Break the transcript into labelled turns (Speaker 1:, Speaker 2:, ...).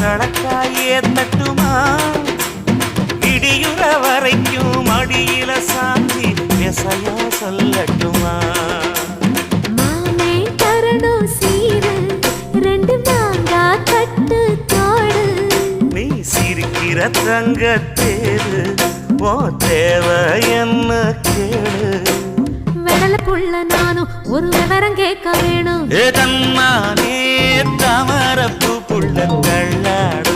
Speaker 1: கணக்காயே தட்டுமா இடியுற வரைக்கும் அடியில சாந்தி விசையா சொல்லட்டுமா
Speaker 2: மாமே தரணும் சீரு ரெண்டு மாங்கா கட்டு தோடு
Speaker 1: நீ சிரிக்கிற தங்கத்தேரு ஓ தேவை என்ன கேளு
Speaker 2: வெடல புள்ள நானும் ஒரு விவரம் கேட்க வேணும்
Speaker 1: தன்னானே தாமரப்பு புள்ள கள்ளாட